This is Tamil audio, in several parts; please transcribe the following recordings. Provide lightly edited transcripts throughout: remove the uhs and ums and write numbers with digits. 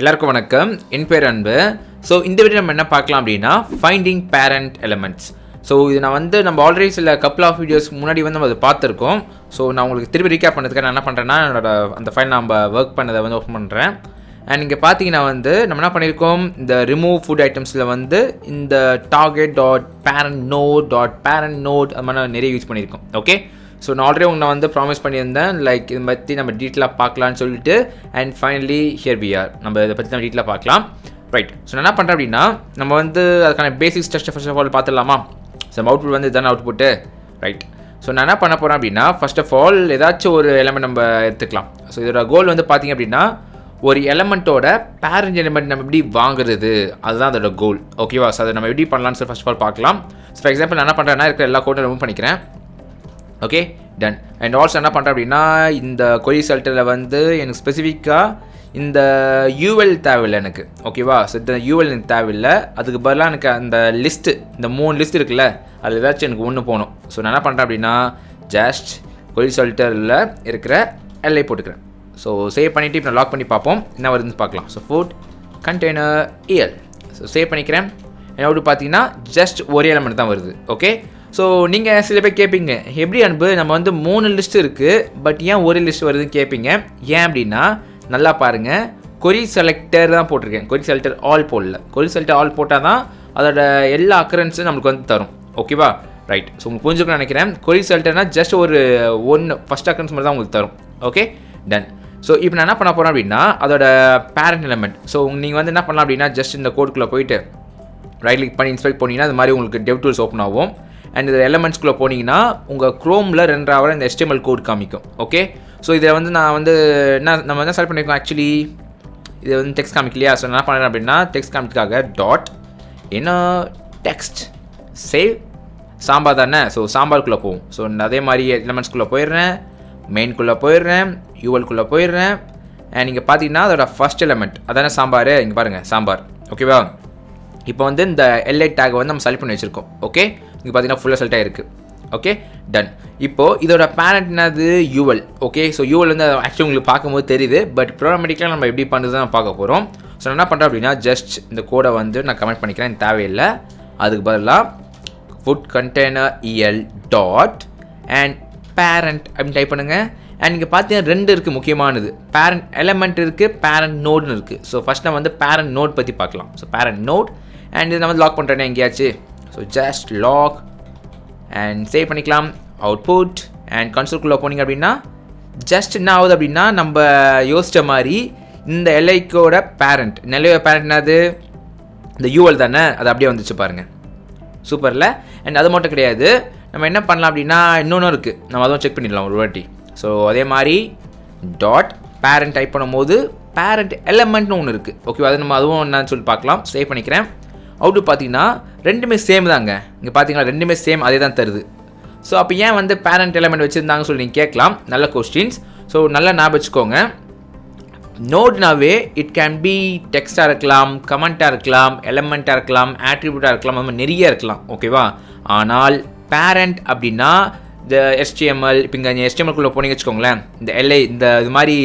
எல்லாருக்கும் வணக்கம். என் பேர் அன்பு. ஸோ இந்த வீடியோ நம்ம என்ன பார்க்கலாம் அப்படின்னா ஃபைண்டிங் பேரண்ட் எலிமெண்ட்ஸ். ஸோ இது நம்ம ஆல்ரெடி சில கப்புள் ஆஃப் வீடியோஸ்க்கு முன்னாடி நம்ம அதை பார்த்துருக்கோம். ஸோ நான் உங்களுக்கு திருப்பி ரீகேப் பண்ணுறதுக்கு நான் என்ன பண்ணுறேன்னா என்னோட அந்த ஃபைல் நம்ம ஒர்க் பண்ணதை ஓப்பன் பண்ணுறேன். அண்ட் இங்கே பார்த்தீங்கன்னா நம்ம என்ன பண்ணியிருக்கோம், இந்த ரிமூவ் ஃபுட் ஐட்டம்ஸில் இந்த target.parentNode அது மாதிரி நிறைய யூஸ் பண்ணியிருக்கோம். ஓகே, ஸோ நான் ஆல்ரெடி உங்களை ப்ராமிஸ் பண்ணியிருந்தேன் லைக் இதை பற்றி நம்ம டீட்டெயிலாக பார்க்கலான்னு சொல்லிட்டு. And finally here we are. நம்ம இதை பற்றி நம்ம டீட்டெயிலாக பார்க்கலாம். ரைட். ஸோ நான் என்ன பண்ணுறேன் அப்படின்னா நம்ம அதுக்கான basics test first of all பார்த்துடலாமா. ஸோ நம்ம அவுட்புட் இதுதானே அவுட்புட்டு. ரைட். ஸோ நான் என்ன பண்ண போகிறேன் அப்படின்னா ஃபர்ஸ்ட் ஆஃப் ஆல் ஏதாச்சும் ஒரு எலமெண்ட் நம்ம எடுத்துக்கலாம். ஸோ இதோட கோல் பார்த்திங்க அப்படின்னா ஒரு எலமெண்ட்டோட பேரண்ட் எலிமெண்ட் நம்ம எப்படி வாங்குறது, அதுதான் அதோட கோல். ஓகேவா. ஸோ அதை நம்ம எப்படி பண்ணலாம்னு சொல்லி ஃபர்ஸ்ட் ஆஃப் ஆல் பார்க்கலாம். ஸோ ஃபார் எக்ஸாம்பிள் நான் என்ன பண்ணுறேன்னா இருக்கிற எல்லா கோடும் ரிமூவ் பண்ணிக்கிறேன். Okay, ton. அண்ட் ஆல்சோ என்ன பண்ணுறேன் அப்படின்னா இந்த கொரி செல்டரில் எனக்கு ஸ்பெசிஃபிக்காக இந்த யூஎல் தேவையில்லை எனக்கு. ஓகேவா. ஸோ இந்த யூஎல் எனக்கு தேவையில்லை. அதுக்கு பதிலாக எனக்கு அந்த லிஸ்ட்டு, இந்த 3 லிஸ்ட் இருக்குல்ல, அதில் ஏதாச்சும் எனக்கு ஒன்று போகணும். ஸோ நான் என்ன பண்ணுறேன் அப்படின்னா ஜஸ்ட் கொரி செல்டரில் இருக்கிற எல்ஐ போட்டுக்கிறேன். ஸோ சேவ் பண்ணிவிட்டு இப்போ நான் லாக் பண்ணி பார்ப்போம் என்ன வருதுன்னு பார்க்கலாம். So food container EL. So save பண்ணிக்கிறேன். என்ன பார்த்தீங்கன்னா ஜஸ்ட் ஒரு எலிமெண்ட் தான் வருது. ஓகே. ஸோ நீங்கள் சில பேர் கேட்பீங்க, எப்படி அன்பு நம்ம 3 லிஸ்ட் இருக்குது பட் ஏன் ஒரு லிஸ்ட் வருதுன்னு கேட்பீங்க. ஏன் அப்படின்னா நல்லா பாருங்கள், கொரி செலக்டர் தான் போட்டிருக்கேன், கொரி செலக்டர் ஆல் போடல. கொரி செலக்டர் ஆல் போட்டால் தான் அதோட எல்லா அக்கரன்ஸும் நம்மளுக்கு தரும். ஓகேவா. ரைட். ஸோ உங்களுக்கு புரிஞ்சுக்கணும்னு நினைக்கிறேன். கொரி செலக்டர்னா ஜஸ்ட் ஒரு ஃபஸ்ட் அக்கரன்ஸ் மட்டும் தான் உங்களுக்கு தரும். Okay, ton. ஸோ இப்போ நான் என்ன பண்ண போகிறேன் அப்படின்னா அதோட பேரண்ட் எலிமெண்ட். ஸோ நீங்கள் என்ன பண்ணலாம் அப்படின்னா ஜஸ்ட் இந்த கோடுக்குள்ளே போயிட்டு ரைட் கிளிக் பண்ணி இன்ஸ்பெக்ட் பண்ணிங்கன்னா அது மாதிரி உங்களுக்கு டெவ் டூல்ஸ் ஓப்பன் ஆகும். அண்ட் இந்த எலிமெண்ட்ஸ்குள்ளே போனீங்கன்னா உங்கள் க்ரோமில் 2 இந்த HTML கோட் காமிக்கும். ஓகே. ஸோ இதை நான் நம்ம என்ன செலக்ட் பண்ணியிருக்கோம், ஆக்சுவலி இது டெக்ஸ்ட் காமிக்கலையா. ஸோ என்ன பண்ணுறேன் அப்படின்னா டெக்ஸ்ட் காமிக்காக டாட் என்ன டெக்ஸ்ட் சேவ் சாம்பார் தானே. ஸோ சாம்பாருக்குள்ளே போகும். ஸோ அதே மாதிரி எலிமெண்ட்ஸ்குள்ளே போயிடுறேன், மெயின்குள்ளே போயிடுறேன், யூஎல்குள்ளே போயிடுறேன். அண்ட் இங்கே பார்த்தீங்கன்னா அதோட ஃபஸ்ட் எலிமெண்ட் அதானே சாம்பார். இங்கே பாருங்கள் சாம்பார். ஓகேவா. இப்போ இந்த எல்ஐ டேக் நம்ம செலக்ட் பண்ணி வச்சுருக்கோம். ஓகே. இங்கே பார்த்தீங்கன்னா ஃபுல்லாக செலக்ட் ஆகிருக்கு. Okay, done. இப்போது இதோட பேரண்ட் என்னது UL. Okay. So UL actually உங்களுக்கு பார்க்கும்போது தெரியுது, பட் ப்ரோக்ராமேட்டிக்கலாக நம்ம எப்படி பண்ணுறது தான் பார்க்க போகிறோம். ஸோ நான் என்ன பண்ணுறேன் அப்படின்னா ஜஸ்ட் இந்த கோடை நான் கமெண்ட் பண்ணிக்கிறேன், தேவையில்லை. அதுக்கு பதிலாக food container EL dot and parent அப்படின்னு டைப் பண்ணுங்கள். அண்ட் இங்கே பார்த்தீங்கன்னா 2 இருக்குது முக்கியமானது, பேரண்ட் எலிமெண்ட் இருக்குது, பேரண்ட் நோடுன்னு இருக்குது. ஸோ ஃபஸ்ட் நம்ம பேரண்ட் நோட் பற்றி பார்க்கலாம். ஸோ பேரண்ட் நோட் அண்ட் இது நான் லாக் பண்ணுறேன்னே எங்கேயாச்சு. So just log and save பண்ணிக்கலாம். அவுட்புட் அண்ட் கன்சோல்குள்ளே போனீங்க அப்படின்னா ஜஸ்ட் என்ன ஆகுது அப்படின்னா நம்ம யோசித்த மாதிரி இந்த எல்ஐக்கோட பேரண்ட் என்னது இந்த யூஎல் தானே, அது அப்படியே வந்துச்சு பாருங்கள். சூப்பரில். அண்ட் அது மட்டும் கிடையாது, நம்ம என்ன பண்ணலாம் அப்படின்னா இன்னொன்று இருக்குது, நம்ம அதுவும் செக் பண்ணிடலாம் ஒரு வாட்டி. ஸோ அதே மாதிரி டாட் பேரண்ட் டைப் பண்ணும்போது பேரண்ட் எலிமெண்ட்னு ஒன்று இருக்குது. ஓகே, அது நம்ம அதுவும் என்னன்னு சொல்லி பார்க்கலாம். சேவ் பண்ணிக்கிறேன். அவுட்டு பார்த்தீங்கன்னா 2மே சேம் தாங்க. இங்கே பார்த்தீங்கன்னா 2மே சேம் அதே தான் தருது. ஸோ அப்போ ஏன் பேரண்ட் எலிமெண்ட் வச்சுருந்தாங்கன்னு சொல்லி நீங்கள் கேட்கலாம். நல்ல கொஸ்டின்ஸ். ஸோ நல்லா ஞாபகம் வச்சுக்கோங்க, நோட்னாவே இட் கேன் பி டெக்ஸ்ட்டாக இருக்கலாம், கமெண்ட்டாக இருக்கலாம், எலிமெண்ட்டாக இருக்கலாம், ஆட்ரிபியூட்டாக இருக்கலாம், அது மாதிரி நிறைய இருக்கலாம். ஓகேவா. ஆனால் பேரண்ட் அப்படின்னா இந்த HTML, இப்போ இங்கே HTMLக்குள்ளே போனீங்க வச்சுக்கோங்களேன், இந்த LI இந்த இது மாதிரி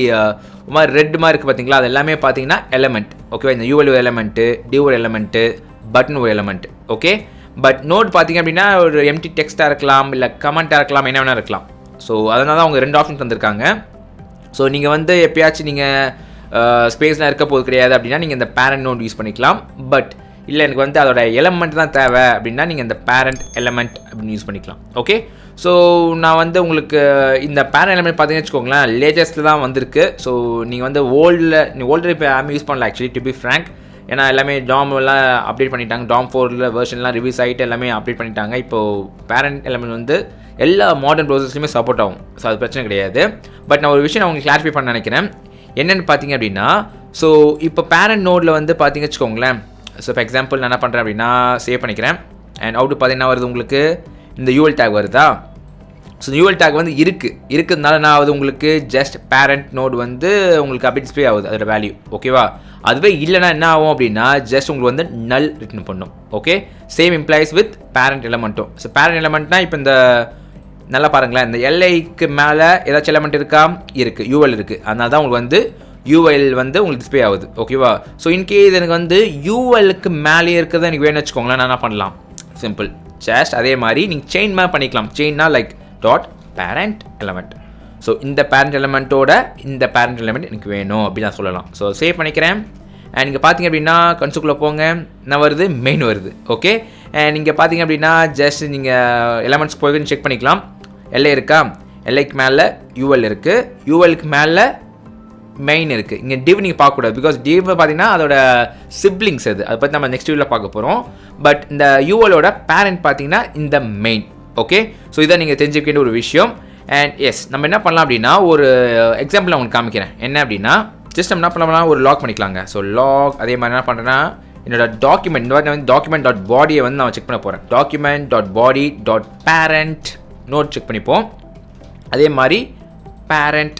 ரெட் மாதிரி இருக்குது பார்த்தீங்களா, அது எல்லாமே பார்த்தீங்கன்னா எலிமெண்ட். ஓகேவா. இந்த UL எலிமெண்ட்டு, D ஒரு எலிமெண்ட்டு, பட்டன் ஒரு எலிமெண்ட். ஓகே. பட் நோட் பார்த்தீங்க அப்படின்னா ஒரு எம்டி டெக்ஸ்ட்டாக இருக்கலாம், இல்லை கமெண்ட்டாக இருக்கலாம், என்ன வேணால் இருக்கலாம். ஸோ அதனால தான் அவங்க 2 ஆப்ஷன் தந்திருக்காங்க. ஸோ நீங்கள் எப்பயாச்சும் நீங்கள் ஸ்பேஸ்லாம் இருக்க போது கிடையாது அப்படின்னா நீங்கள் இந்த பேரண்ட் நோட் யூஸ் பண்ணிக்கலாம். பட் இல்லை எனக்கு அதோட எலிமெண்ட் தான் தேவை அப்படின்னா நீங்கள் இந்த பேரண்ட் எலிமெண்ட் அப்படின்னு யூஸ் பண்ணிக்கலாம். ஓகே. ஸோ நான் உங்களுக்கு இந்த பேரண்ட் எலிமெண்ட் பார்த்தீங்கன்னு வச்சுக்கோங்களேன், லேட்டஸ்ட்டில் தான் வந்திருக்கு. ஸோ நீங்கள் ஓல்டர் இப்போ யாருமே யூஸ் பண்ணல ஆக்சுவலி, டு பி ஃப்ரேங்க். ஏன்னா எல்லாமே டாம் எல்லாம் அப்டேட் பண்ணிட்டாங்க, டாம் 4 வெர்ஷன்லாம் ரிவ்யூஸ் ஆகிட்டு எல்லாமே அப்டேட் பண்ணிட்டாங்க. இப்போது பேரண்ட் எலிமெண்ட் எல்லா மாடர்ன் ப்ரௌசர்ஸ்லையுமே சப்போர்ட் ஆகும். ஸோ அது பிரச்சனை கிடையாது. பட் நான் ஒரு விஷயம் நான் உங்களுக்கு கிளாரிஃபை பண்ண நினைக்கிறேன். என்னென்னு பார்த்தீங்க அப்படின்னா ஸோ இப்போ பேரண்ட் நோடில் பார்த்தீங்க வச்சுக்கோங்களேன். ஸோ ஃபார் எக்ஸாம்பிள் நான் என்ன பண்ணுறேன் அப்படின்னா சேவ் பண்ணிக்கிறேன். அண்ட் அவுட்டு பார்த்தீங்கன்னா வருது உங்களுக்கு இந்த யூஎல் டேக் வருதா. ஸோ யூஎல் டேக் இருக்கிறதுனால நான் உங்களுக்கு ஜஸ்ட் பேரண்ட் நோடு உங்களுக்கு அப்படியே டிஸ்பிளே ஆகுது அதோட வேல்யூ. ஓகேவா. அதுவே இல்லைனா என்ன ஆகும் அப்படின்னா ஜஸ்ட் உங்களுக்கு நல் ரிட்டர்ன் பண்ணும். Okay. Same implies with parent எலிமெண்ட்டும். ஸோ பேரண்ட் எலிமெண்ட்னா இப்போ இந்த நல்லா பாருங்களேன், இந்த எல்ஐக்கு மேலே ஏதாச்சும் எலிமெண்ட் இருக்கா, இருக்குது, யூஎல் இருக்குது. அதனால தான் உங்களுக்கு யூஎல் வந்து உங்களுக்கு டிஸ்பிளே ஆகுது ஓகேவா. ஸோ இன்கேஸ் எனக்கு வந்து யூஎலுக்கு மேலே இருக்கிறத எனக்கு வேணும்னு வச்சுக்கோங்களேன், நான் என்ன பண்ணலாம், சிம்பிள் ஜஸ்ட் அதே மாதிரி நீங்கள் செயின் மேப் பண்ணிக்கலாம். செயின்னா like dot parent element. So இந்த பேரண்ட் எலமெண்ட்டோட இந்த பேரண்ட் எலமெண்ட் எனக்கு வேணும் அப்படின்னு நான் சொல்லலாம். ஸோ சேவ் பண்ணிக்கிறேன். அண்ட் நீங்கள் பார்த்தீங்க அப்படின்னா கன்சோலுக்குள்ளே போங்க, என்ன வருது, மெயின் வருது. ஓகே, அண்ட் நீங்கள் பார்த்தீங்க அப்படின்னா ஜஸ்ட் நீங்கள் எலமெண்ட்ஸ் போய் செக் பண்ணிக்கலாம். எல்ஐ இருக்கா, எல்ஐக்கு மேலே யூஎல் இருக்குது, யூஎலுக்கு மேலே மெயின் இருக்குது. இங்கே டிவ் நீங்கள் பார்க்கக்கூடாது, பிகாஸ் டிவ் பார்த்தீங்கன்னா அதோட சிப்ளிங்ஸ் அதை பற்றி நம்ம நெக்ஸ்ட் வீடியோவில் பார்க்க போகிறோம். பட் இந்த யூஎலோட பேரண்ட் பார்த்தீங்கன்னா இந்த மெயின். ஓகே, ஸோ இதை நீங்கள் தெரிஞ்சுக்க வேண்டிய ஒரு விஷயம். அண்ட் எஸ், நம்ம என்ன பண்ணலாம் அப்படின்னா ஒரு எக்ஸாம்பிள் நான் உங்களுக்கு காமிக்கிறேன். என்ன அப்படின்னா ஜஸ்ட் நம்ம என்ன பண்ணலாம், ஒரு லாக் பண்ணிக்கலாங்க. ஸோ லாக் அதே மாதிரி என்ன பண்ணுறேன்னா என்னோட டாக்குமெண்ட், இந்த மாதிரி வந்து டாக்குமெண்ட் டாட் பாடியை வந்து நான் செக் பண்ண போகிறேன். Document dot body dot parent node check பண்ணிப்போம். அதே மாதிரி பேரண்ட்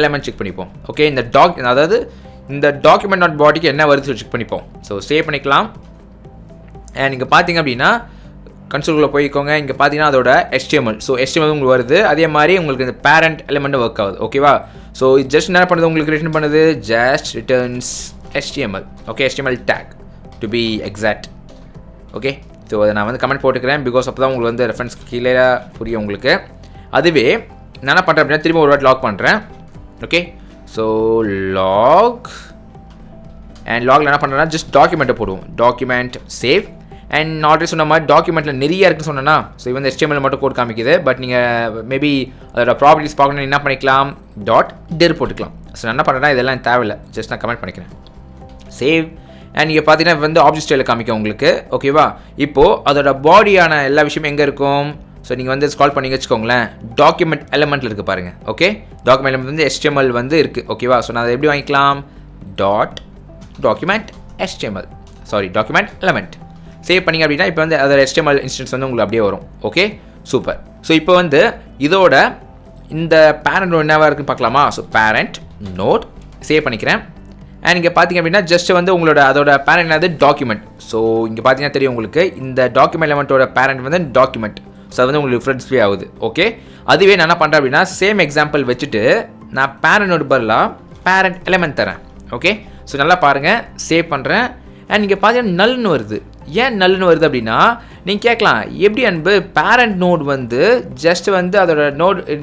எலமெண்ட் செக் பண்ணிப்போம். ஓகே, இந்த அதாவது இந்த டாக்குமெண்ட் டாட் பாடிக்கு என்ன வருது செக் பண்ணிப்போம். ஸோ சேவ் பண்ணிக்கலாம். அண்ட் இங்கே பார்த்தீங்க அப்படின்னா கன்சோலுக்குள்ளே போய்க்கோங்க. இங்கே பார்த்தீங்கன்னா அதோட HTML. ஸோ HTML உங்களுக்கு வருது. அதே மாதிரி உங்களுக்கு இந்த பேரண்ட் எலிமெண்ட் ஒர்க் ஆகுது. ஓகேவா. ஸோ இது ஜஸ்ட் என்ன பண்ணுது, உங்களுக்கு ரிட்டர்ன் பண்ணுது, just returns HTML. Okay, HTML take to be exact. Okay, so அதை நான் வந்து கமெண்ட் போட்டுக்கிறேன், பிகாஸ் அப்போ தான் உங்களுக்கு வந்து ரெஃபரன்ஸ் கீழே புரியும் உங்களுக்கு. அதுவே நான் என்ன பண்ணுறேன் அப்படின்னா திரும்ப ஒரு வாட்டி லாக் பண்ணுறேன். ஓகே, ஸோ லாக் அண்ட் லாகில் என்ன பண்ணுறேன்னா ஜஸ்ட் டாக்குமெண்ட்டை போடுவோம். Document save. அண்ட் ஆல்ரெடி சொன்ன மாதிரி டாக்குமெண்ட்டில் நிறைய இருக்குன்னு சொன்னேன்னா, ஸோ இது வந்து HTML மட்டும் கோட் காமிக்குது. பட் நீங்கள் மேபி அதோட ப்ராப்பர்ட்டிஸ் பார்க்கணும், என்ன பண்ணிக்கலாம், டாட் டிர் போட்டுக்கலாம். ஸோ நான் என்ன பண்ணுறேன்னா இதெல்லாம் தேவையில்லை, ஜஸ்ட் நான் கமெண்ட் பண்ணிக்கிறேன். சேவ். அண்ட் நீங்கள் பார்த்தீங்கன்னா வந்து ஆப்ஜெக்ட் ஸ்டைலில் காமிக்கும் உங்களுக்கு. ஓகேவா. இப்போது அதோட பாடியான எல்லா விஷயமும் எங்கே இருக்கும், ஸோ நீங்கள் வந்து ஸ்கால் பண்ணி வச்சுக்கோங்களேன், டாக்குமெண்ட் எலமெண்ட்டில் இருக்குது பாருங்கள். ஓகே, டாக்குமெண்ட் எலமெண்ட் வந்து HTML வந்து இருக்குது. ஓகேவா. ஸோ நான் அதை எப்படி வாங்கிக்கலாம், document HTML, document element save பண்ணிங்க அப்படின்னா இப்போ வந்து அதோட HTML இன்ஸ்டன்ஸ் வந்து உங்களுக்கு அப்படியே வரும். Okay, super. ஸோ இப்போ வந்து இதோட இந்த பேரண்ட் நோட் என்னவா இருக்குன்னு பார்க்கலாமா. ஸோ பேரண்ட் நோட் சேவ் பண்ணிக்கிறேன். அண்ட் இங்கே பார்த்தீங்க அப்படின்னா ஜஸ்ட் வந்து உங்களோட அதோட பேரண்ட் என்னது, டாக்குமெண்ட். ஸோ இங்கே பார்த்தீங்கன்னா தெரியும் உங்களுக்கு இந்த டாக்குமெண்ட் எலமெண்ட்டோட பேரண்ட் வந்து டாக்குமெண்ட். ஸோ அது வந்து உங்களுக்கு ஃப்ரெண்ட்ஸ் பே ஆகுது. ஓகே, அதுவே நான் என்ன பண்ணுறேன் அப்படின்னா சேம் எக்ஸாம்பிள் வச்சுட்டு நான் பேரண்ட் நோட் பதிலாக பேரண்ட் எலமெண்ட் தரேன். ஓகே, ஸோ நல்லா பாருங்கள், சேவ் பண்ணுறேன். அண்ட் இங்கே பார்த்தீங்கன்னா நல்னு வருது. ஏன் நல்னு வருது அப்படின்னா நீங்கள் கேட்கலாம், எப்படி அன்பு பேரண்ட் நோட் வந்து ஜஸ்ட் வந்து அதோட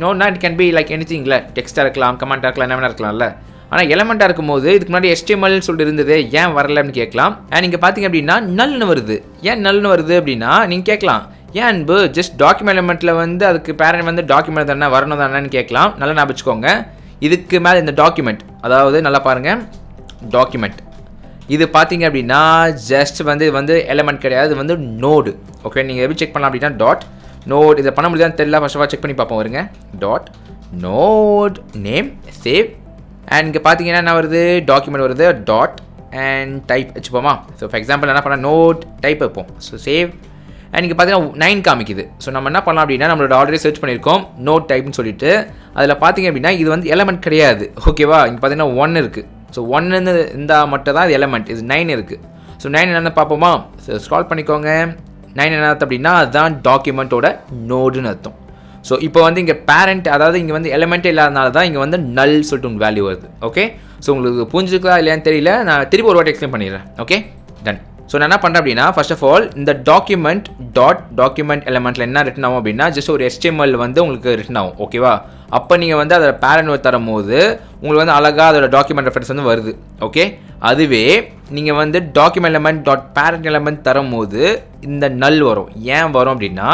நோட்னா இட் கேன் பி லைக் எனிதிங்ல, டெக்ஸ்ட்டாக இருக்கலாம், கமெண்ட்டாக இருக்கலாம், என்ன வேணா இருக்கலாம்ல. ஆனால் எலமெண்ட்டாக இருக்கும்போது இதுக்கு முன்னாடி HTML சொல்லிட்டு இருந்தது, ஏன் வரலன்னு கேட்கலாம். அண்ட் நீங்கள் பார்த்தீங்க அப்படின்னா நல்னு வருது. ஏன் நல்னு வருது அப்படின்னா நீங்கள் கேட்கலாம், ஏன் அன்பு ஜஸ்ட் டாக்குமெண்ட் எலமெண்ட்டில் வந்து அதுக்கு பேரண்ட் வந்து டாக்குமெண்ட் தானே வரணும் தானேன்னு கேட்கலாம். நல்லா ஞாபகம் வச்சுக்கோங்க. இதுக்கு மேலே இந்த டாக்குமெண்ட், அதாவது நல்லா பாருங்கள், டாக்குமெண்ட் இது பார்த்தீங்க அப்படின்னா ஜஸ்ட் வந்து இது வந்து எலமெண்ட் கிடையாது, இது வந்து நோடு. ஓகே, நீங்கள் எப்படி செக் பண்ணலாம் அப்படின்னா டாட் நோட். இதை பண்ண முடியாதுன்னு தெரியல, ஃபர்ஸ்ட் ஆஃப் ஆல் செக் பண்ணி பார்ப்போம். வருங்க, dot node name save. And இங்கே பார்த்தீங்கன்னா என்ன வருது, டாக்குமெண்ட் வருது, டாட் அண்ட் டைப் வச்சுப்போமா. ஸோ ஃபார் எக்ஸாம்பிள் என்ன பண்ணால் நோட் டைப் வைப்போம். So save. அண்ட் இங்கே பார்த்தீங்கன்னா 9 காமிக்குது. ஸோ நம்ம என்ன பண்ணலாம் அப்படின்னா நம்மளோட ஆல்ரெடி சர்ச் பண்ணியிருக்கோம் நோட் டைப்னு சொல்லிட்டு. அதில் பார்த்தீங்க அப்படின்னா இது வந்து எலமெண்ட் கிடையாது. ஓகேவா. இங்கே பார்த்தீங்கன்னா 1 இருக்குது. ஸோ 1 இருந்தால் மட்டும் தான் இது எலமெண்ட். இது 9 இருக்குது. ஸோ 9 என்னென்னு பார்ப்போமா. ஸோ ஸ்க்ரால் பண்ணிக்கோங்க. 9 என்ன அர்த்தம் அப்படின்னா அதுதான் டாக்குமெண்ட்டோட நோடுன்னு அர்த்தம். ஸோ இப்போ வந்து இங்கே பேரண்ட், அதாவது இங்கே வந்து எலமெண்ட்டே இல்லாதனால தான் இங்கே வந்து நல் சொல்லிட்டு உங்களுக்கு வேல்யூ வருது. ஓகே, ஸோ உங்களுக்கு புரிஞ்சுக்கலாம் இல்லையான்னு தெரியல, நான் திருப்பி ஒரு வாட்டி எக்ஸ்பிளைன் பண்ணிடுறேன். Okay, ton. ஸோ நான் என்ன பண்ணுறேன் அப்படின்னா ஃபர்ஸ்ட் ஆஃப் ஆல் இந்த டாக்குமெண்ட் எலமெண்ட்டில் என்ன ரிட்டன் ஆகும் அப்படின்னா ஜஸ்ட் ஒரு HTML வந்து உங்களுக்கு ரிட்டன் ஆகும். ஓகேவா. அப்போ நீங்கள் வந்து அதோட பேரண்ட் தரும் போது உங்களுக்கு வந்து அழகாக அதோட டாக்குமெண்ட் ரெஃபரன்ஸ் வந்து வருது. ஓகே, அதுவே நீங்கள் வந்து document element dot parent element தரும் போது இந்த நல் வரும். ஏன் வரும் அப்படின்னா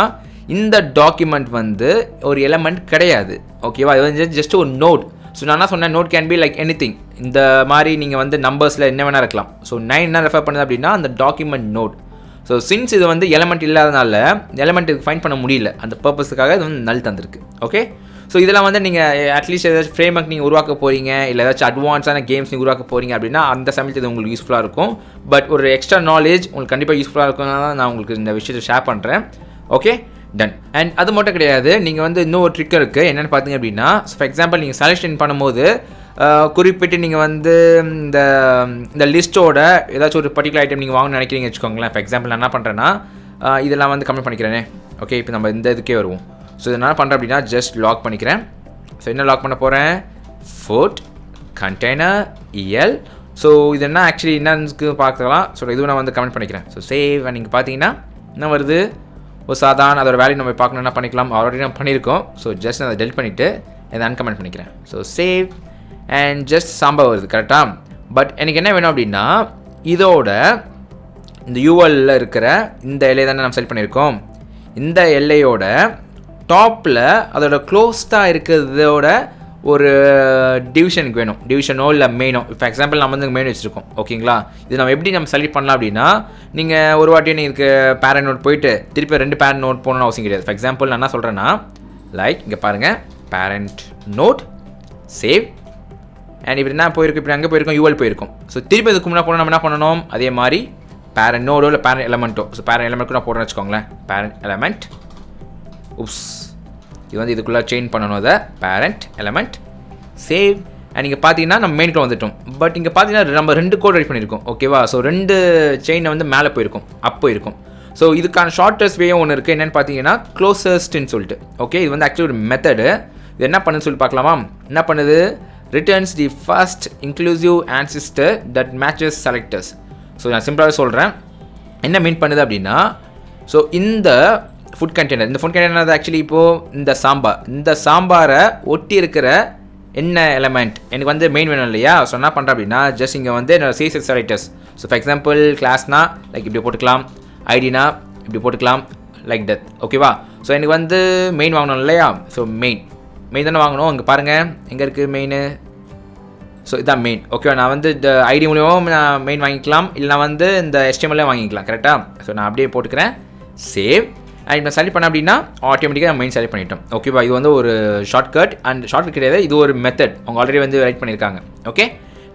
இந்த டாக்குமெண்ட் வந்து ஒரு எலமெண்ட் கிடையாது. ஓகேவா, இது வந்து ஜஸ்ட் ஒரு நோட். ஸோ நான் என்ன சொன்னேன், node can be like anything. இந்த மாதிரி நீங்கள் வந்து நம்பர்ஸில் என்ன வேணால் இருக்கலாம். ஸோ 9 என்ன ரெஃபர் பண்ணுது அப்படின்னா அந்த டாக்குமெண்ட் நோட். ஸோ சின்ஸ் இது வந்து எலமெண்ட் இல்லாதனால எலமெண்ட் இது ஃபைண்ட் பண்ண முடியல, அந்த பர்பஸுக்காக இது வந்து நல் தந்திருக்கு. ஓகே, ஸோ இதெல்லாம் வந்து நீங்கள் அட்லீஸ்ட் ஏதாச்சும் ஃப்ரேம் ஒர்க் நீங்கள் உருவாக்க போகிறீங்க, இல்லை ஏதாச்சும் அட்வான்ஸான கேம்ஸ் நீங்கள் உருவாக்க போகிறீங்க அப்படின்னா அந்த சமயத்தில் இது உங்களுக்கு யூஸ்ஃபுல்லாக இருக்கும். பட் ஒரு எக்ஸ்ட்ரா நாலேஜ் உங்களுக்கு கண்டிப்பாக யூஸ்ஃபுல்லாக இருக்கும்னா தான் நான் உங்களுக்கு இந்த விஷயத்தை ஷேர் பண்ணுறேன். Okay, ton. அண்ட் அது மட்டும் கிடையாது, நீங்கள் வந்து இன்னும் ஒரு ட்ரிக் இருக்குது. என்னென்னு பார்த்தீங்க அப்படின்னா ஃபார் எக்ஸாம்பிள் நீங்கள் செலக்ஷன் பண்ணும்போது குறிப்பிட்டு நீங்கள் வந்து இந்த லிஸ்ட்டோட ஏதாச்சும் ஒரு பர்டிகுலர் ஐட்டம் நீங்கள் வாங்கணும்னு நினைக்கிறீங்க வச்சுக்கோங்களேன். ஃபார் எக்ஸாம்பிள் நான் என்ன பண்ணுறேன்னா இதெல்லாம் வந்து கம்மி பண்ணிக்கிறேனே. ஓகே, இப்போ நம்ம இந்த இதுக்கே வருவோம். ஸோ இதை என்ன பண்ணுறேன் அப்படின்னா ஜஸ்ட் லாக் பண்ணிக்கிறேன். ஸோ என்ன லாக் பண்ண போகிறேன், ஃபுட் கண்டெய்னர் EL. ஸோ இது என்ன ஆக்சுவலி என்னன்னு பார்க்கலாம். ஸோ இதுவும் நான் வந்து கமெண்ட் பண்ணிக்கிறேன். ஸோ சேவ் நீங்கள் பார்த்தீங்கன்னா என்ன வருது, ஒரு சாதாரண அதோட வேல்யூ நம்ம பார்க்கணுன்னா பண்ணிக்கலாம். ஆல்ரெடி நம்ம பண்ணியிருக்கோம். ஸோ ஜஸ்ட் நான் அதை டெலிட் பண்ணிவிட்டு இதை அன்கமெண்ட் பண்ணிக்கிறேன். So save and just sambar வருது கரெக்டாக. பட் எனக்கு என்ன வேணும் அப்படின்னா இதோட இந்த ULல இருக்கிற இந்த எல்லை தானே நம்ம செலக்ட் பண்ணியிருக்கோம். இந்த எல்லையோட டாப்பில் அதோட க்ளோஸ்டாக இருக்கிறதோட ஒரு டிவிஷனுக்கு வேணும். டிவிஷனோ இல்லை மெயினோ. இப்போ எக்ஸாம்பிள் நம்ம வந்து மெயின் வச்சுருக்கோம். ஓகேங்களா, இது நம்ம எப்படி நம்ம செலக்ட் பண்ணலாம் அப்படின்னா நீங்கள் ஒரு வாட்டியே நீங்கள் பேரண்ட் நோட் போயிட்டு திருப்பி 2 பேரண்ட் நோட் போகணும்னு அவசியம் கிடையாது. ஃபார் எக்ஸாம்பிள் நான் என்ன சொல்கிறேன்னா லைக் இங்கே பாருங்கள் பேரண்ட் நோட் சேவ் அண்ட் இப்படி என்ன போயிருக்கும், இப்படி அங்கே போயிருக்கோம் UL போயிருக்கும். ஸோ திருப்பி இதுக்கு முன்னாடி போனால் நம்ம என்ன பண்ணணும், அதே மாதிரி பேரண்ட் நோடோ இல்லை பேரண்ட் எலமெண்ட்டோ. ஸோ பேரண்ட் எலமெண்ட்க்கு நான் போடுறேன்னு வச்சுக்கோங்களேன். பேரண்ட் எலமெண்ட் உப்ஸ் இது வந்து இதுக்குள்ளே செயின் பண்ணணும். அதை பேரண்ட் எலமெண்ட் சேவ் அண்ட் இங்கே பார்த்தீங்கன்னா நம்ம மெயினுக்கு வந்துட்டோம். பட் இங்கே பார்த்தீங்கன்னா நம்ம 2 கோட் ரெடி பண்ணியிருக்கோம். ஓகேவா, ஸோ 2 செயினை வந்து மேலே போயிருக்கும், அப்போ இருக்கும். ஸோ இதுக்கான ஷார்ட்டஸ்ட் வேயும் ஒன்று இருக்குது. என்னென்னு பார்த்தீங்கன்னா க்ளோசஸ்ட்னு சொல்லிட்டு. ஓகே, இது வந்து ஆக்சுவலி ஒரு மெத்தடு. இது என்ன பண்ணுன்னு சொல்லி பார்க்கலாமா. என்ன பண்ணுது, returns the first inclusive ஆன்சிஸ்டர் that matches selectors. So நான் சிம்பிளாகவே சொல்கிறேன் என்ன மீன் பண்ணுது அப்படின்னா, ஸோ இந்த ஃபுட் கண்டெய்னர், இந்த ஃபுட் கண்டெய்னர் ஆக்சுவலி இப்போது இந்த சாம்பாரை ஒட்டி இருக்கிற என்ன எலமெண்ட் எனக்கு வந்து மெயின் வேணும் இல்லையா. ஸோ என்ன பண்ணுறேன் அப்படின்னா ஜஸ்ட் இங்கே வந்து என்னோட CSS selectors. So for example கிளாஸ்னா லைக் இப்படி போட்டுக்கலாம், ஐடினா இப்படி போட்டுக்கலாம், லைக் தட். ஓகேவா, ஸோ எனக்கு வந்து மெயின் வாங்கணும் இல்லையா. ஸோ மெயின் தானே வாங்கணும். இங்கே பாருங்கள் எங்கே இருக்குது மெயின். ஸோ இதான் மெயின். ஓகேவா, நான் வந்து இந்த ஐடி மூலியமாக நான் மெயின் வாங்கிக்கலாம், இல்லை நான் வந்து இந்த HTML வாங்கிக்கலாம். கரெக்டாக. ஸோ நான் அப்படியே போட்டுக்கிறேன் சேவ் அண்ட் இப்போ செலக்ட் பண்ண அப்படின்னா ஆட்டோமேட்டிக்காக மெயின் செலக்ட் பண்ணிட்டோம். ஓகேவா, இது வந்து ஒரு ஷார்ட்கட் அண்ட் ஷார்ட்கட் கிடையாது, இது ஒரு மெத்தட். அவங்க ஆல்ரெடி வந்து ரைட் பண்ணியிருக்காங்க. Okay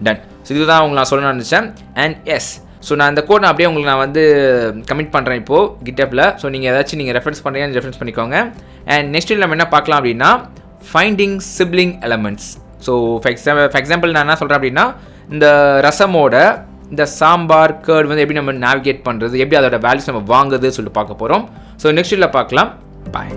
done. ஸோ இதுதான் உங்களுக்கு நான் சொல்லணும்னு நினச்சேன். அண்ட் எஸ், ஸோ நான் இந்த கோட் அப்படியே உங்களுக்கு நான் வந்து கமிட் பண்ணுறேன் இப்போது GitHubல. ஸோ நீங்கள் ஏதாச்சும் நீங்கள் ரெஃபரன்ஸ் பண்ணுறீங்கன்னு ரெஃபரன்ஸ் பண்ணிக்கோங்க. அண்ட் நெக்ஸ்ட் நம்ம என்ன பார்க்கலாம் அப்படின்னா finding sibling elements. So for example நான் என்ன சொல்கிறேன் அப்படின்னா இந்த ரசமோட இந்த சாம்பார் கேர்ட் வந்து எப்படி நம்ம நேவிகேட் பண்ணுறது, எப்படி அதோட வேல்யூஸ் நம்ம வாங்குறது சொல்லிட்டு பார்க்க போகிறோம். ஸோ நெக்ஸ்ட் வீடியோவில் பார்க்கலாம். பாய்.